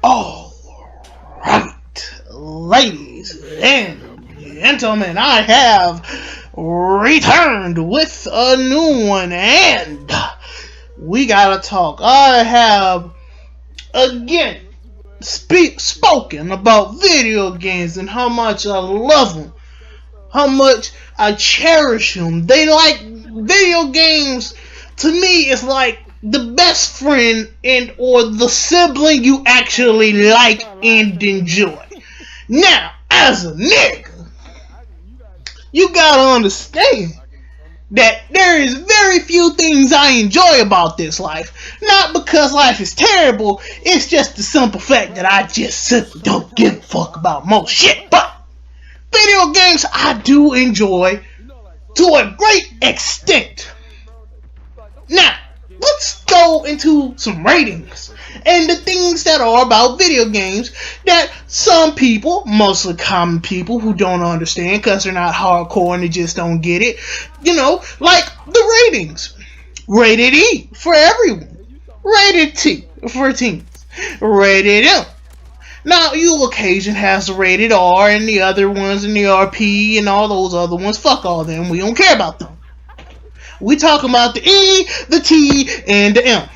Alright, ladies and gentlemen, I have returned with a new one, and we gotta talk. I have again spoken about video games and how much I love them, how much I cherish them. They like video games. To me, it's like the best friend and or the sibling you actually like and enjoy. Now, as a nigga, you gotta understand that there is very few things I enjoy about this life. Not because life is terrible, it's just the simple fact that I just simply don't give a fuck about most shit. But video games I do enjoy to a great extent. Now, let's go into some ratings and the things that are about video games that some people, mostly common people who don't understand because they're not hardcore and they just don't get it, like the ratings. Rated E for everyone. Rated T for teens. Rated M. Now, Occasion has the rated R and the other ones and the RP and all those other ones. Fuck all them. We don't care about them. We talking about the E, the T, and the M.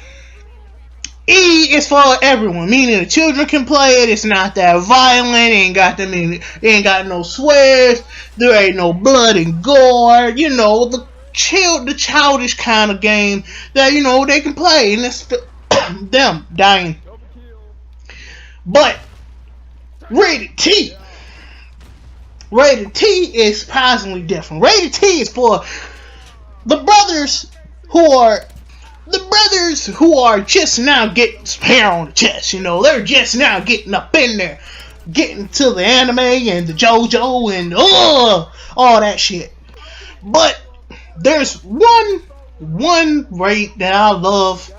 E is for everyone, meaning the children can play it. It's not that violent. It ain't got no swears. There ain't no blood and gore. The childish kind of game that they can play, and it's them dying. But rated T is surprisingly different. Rated T is for the brothers who are just now getting some hair on the chest. They're just now getting up in there, getting to the anime and the JoJo and all that shit. But there's one rate that I love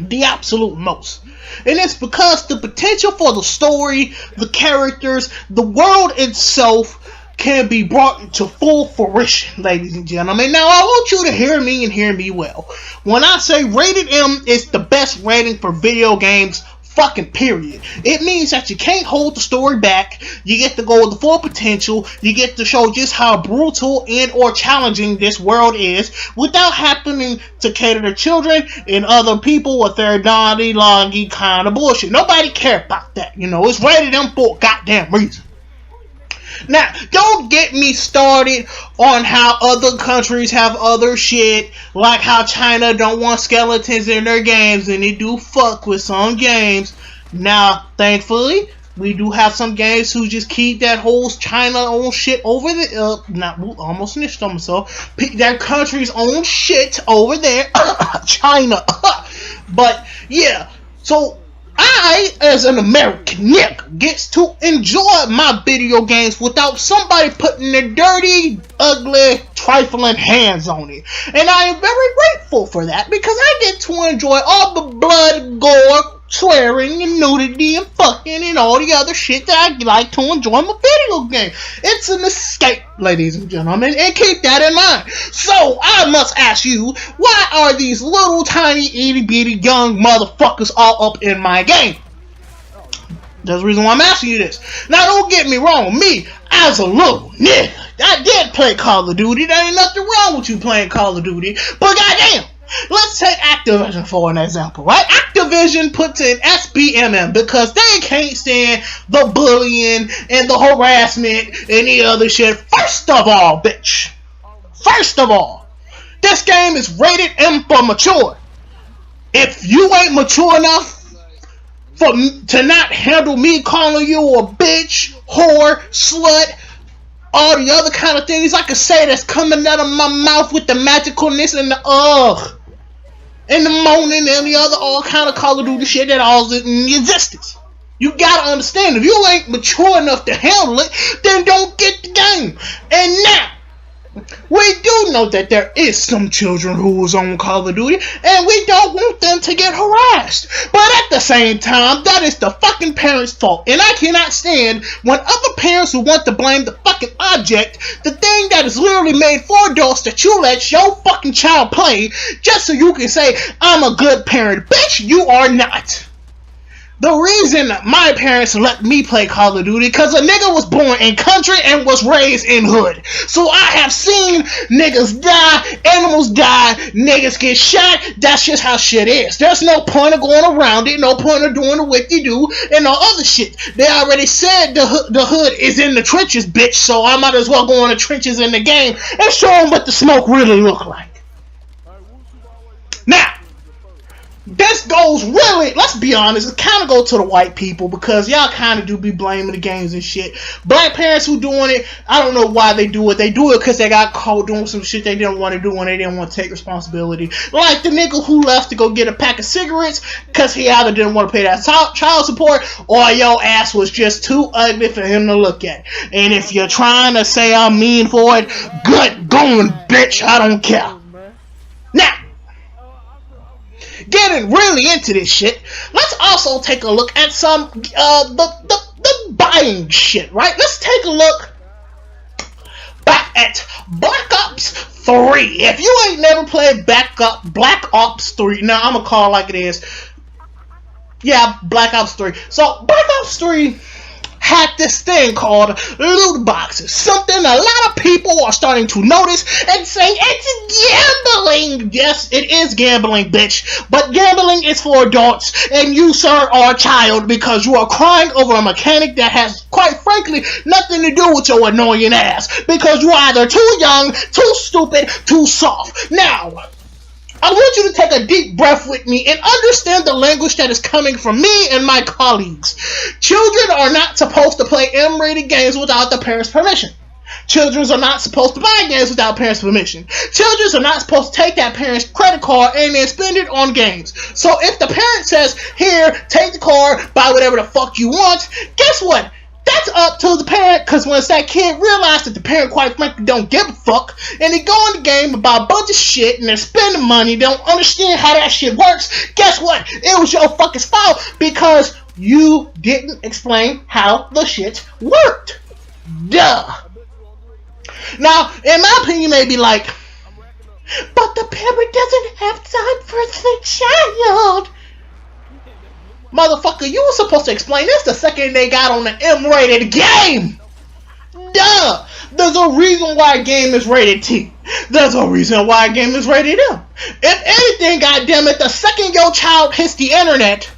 the absolute most. And it's because the potential for the story, the characters, the world itself can be brought to full fruition, ladies and gentlemen. Now, I want you to hear me and hear me well. When I say rated M is the best rating for video games, fucking period. It means that you can't hold the story back. You get to go with the full potential. You get to show just how brutal and or challenging this world is without happening to cater to children and other people with their naughty kind of bullshit. Nobody care about that. It's rated M for a goddamn reason. Now, don't get me started on how other countries have other shit, like how China don't want skeletons in their games, and they do fuck with some games. Now, thankfully, we do have some games who just keep that whole China own shit over there. Almost snitched on myself. That country's own shit over there. China. But, yeah. So, I, as an American nigga, gets to enjoy my video games without somebody putting their dirty, ugly, trifling hands on it. And I am very grateful for that because I get to enjoy all the blood, gore, swearing, and nudity, and fucking, and all the other shit that I like to enjoy in my video game. It's an escape, ladies and gentlemen, and keep that in mind. So, I must ask you, why are these little tiny itty bitty young motherfuckers all up in my game? That's the reason why I'm asking you this. Now, don't get me wrong, me, as a little nigga, I did play Call of Duty. There ain't nothing wrong with you playing Call of Duty, but goddamn, let's take Activision for an example, right? Activision puts in SBMM because they can't stand the bullying and the harassment and the other shit. First of all, bitch. First of all, this game is rated M for mature. If you ain't mature enough to not handle me calling you a bitch, whore, slut, all the other kind of things I could say that's coming out of my mouth with the magicalness and the and the moaning and the other all kind of Call of Duty shit that all is in existence. You gotta understand, if you ain't mature enough to handle it, then don't get the game. And now, we do know that there is some children who is on Call of Duty, and we don't want them to get harassed. But at the same time, that is the fucking parents' fault. And I cannot stand when other parents who want to blame the fucking object, the thing that is literally made for adults that you let your fucking child play, just so you can say, I'm a good parent. Bitch, you are not. The reason my parents let me play Call of Duty because a nigga was born in country and was raised in hood. So I have seen niggas die, animals die, niggas get shot. That's just how shit is. There's no point of going around it, no point of doing the whoop-de-doo and all other shit. They already said the hood is in the trenches, bitch, so I might as well go in the trenches in the game and show them what the smoke really look like. Now, this goes really, let's be honest, it kind of go to the white people because y'all kind of do be blaming the games and shit. Black parents who doing it, I don't know why they do it. They do it because they got caught doing some shit they didn't want to do and they didn't want to take responsibility. Like the nigga who left to go get a pack of cigarettes because he either didn't want to pay that child support or your ass was just too ugly for him to look at. And if you're trying to say I'm mean for it, good going, bitch, I don't care. Now, getting really into this shit, let's also take a look at some the buying shit, right? Let's take a look back at Black Ops 3. If you ain't never played Black Ops 3, now I'm gonna call it like it is. Yeah, Black Ops 3. So Black Ops 3 had this thing called loot boxes. Something a lot of people are starting to notice and say it's gambling. Yes, it is gambling, bitch. But gambling is for adults, and you, sir, are a child because you are crying over a mechanic that has, quite frankly, nothing to do with your annoying ass. Because you're either too young, too stupid, too soft. Now, I want you to take a deep breath with me and understand the language that is coming from me and my colleagues. Children are not supposed to play M-rated games without the parents' permission. Children are not supposed to buy games without parents' permission. Children are not supposed to take that parent's credit card and then spend it on games. So if the parent says, here, take the card, buy whatever the fuck you want, guess what? That's up to the parent, because once that kid realizes that the parent quite frankly don't give a fuck, and they go in the game about a bunch of shit, and they're spending money, they don't understand how that shit works, guess what? It was your fucking fault, because you didn't explain how the shit worked. Duh. Now, in my opinion, you may be like, but the parent doesn't have time for the child. Motherfucker, you were supposed to explain this the second they got on the M-rated game. Duh. There's a reason why a game is rated T. There's a reason why a game is rated M. If anything, goddammit, the second your child hits the internet,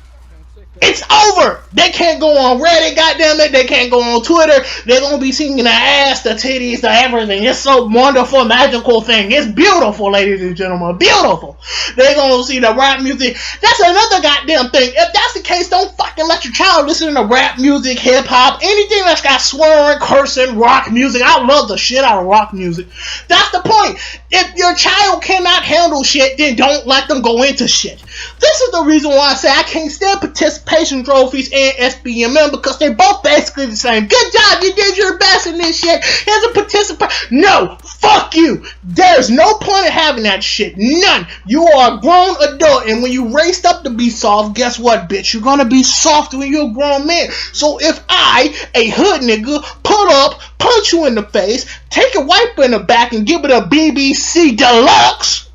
it's over. They can't go on Reddit, goddammit. They can't go on Twitter. They're gonna be seeing the ass, the titties, the everything. It's so wonderful, magical thing. It's beautiful, ladies and gentlemen. Beautiful. They're gonna see the rap music. That's another goddamn thing. If that's the case, don't fucking let your child listen to rap music, hip hop, anything that's got swearing, cursing, rock music. I love the shit out of rock music. That's the point. If your child cannot handle shit, then don't let them go into shit. This is the reason why I say I can't stand participation trophies and SBMM, because they're both basically the same. Good job, you did your best in this shit. Here's a participant. No, fuck you. There's no point in having that shit. None. You are a grown adult, and when you raced up to be soft, guess what, bitch? You're gonna be soft when you're a grown man. So if I, a hood nigga, pull up, punch you in the face, take a wiper in the back, and give it a BBC Deluxe,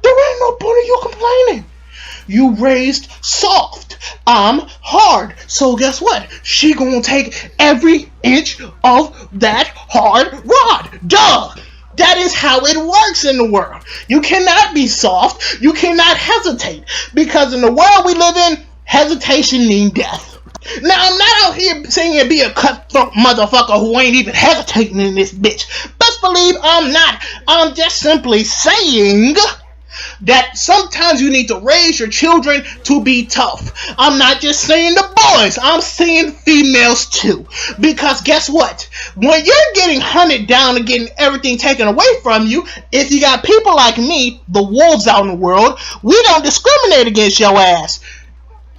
there ain't no point in you complaining. You raised soft. I'm hard. So guess what? She gonna take every inch of that hard rod. Duh. That is how it works in the world. You cannot be soft. You cannot hesitate. Because in the world we live in, hesitation means death. Now, I'm not out here saying be a cutthroat motherfucker who ain't even hesitating in this bitch. Best believe I'm not. I'm just simply saying that sometimes you need to raise your children to be tough. I'm not just saying the boys, I'm saying females too. Because guess what? When you're getting hunted down and getting everything taken away from you, if you got people like me, the wolves out in the world, we don't discriminate against your ass.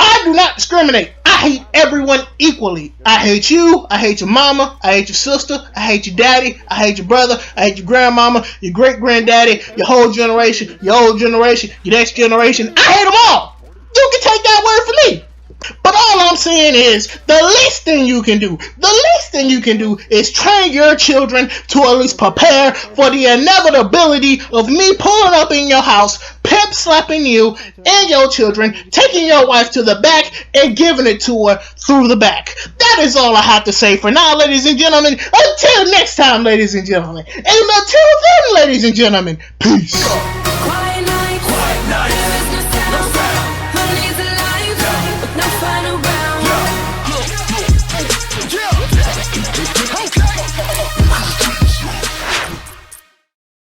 I do not discriminate. I hate everyone equally. I hate you. I hate your mama. I hate your sister. I hate your daddy. I hate your brother. I hate your grandmama, your great-granddaddy, your whole generation, your old generation, your next generation. I hate them all. You can take that word from me. But all I'm saying is, the least thing you can do, the least thing you can do is train your children to at least prepare for the inevitability of me pulling up in your house, pimp slapping you and your children, taking your wife to the back and giving it to her through the back. That is all I have to say for now, ladies and gentlemen. Until next time, ladies and gentlemen. And until then, ladies and gentlemen, peace.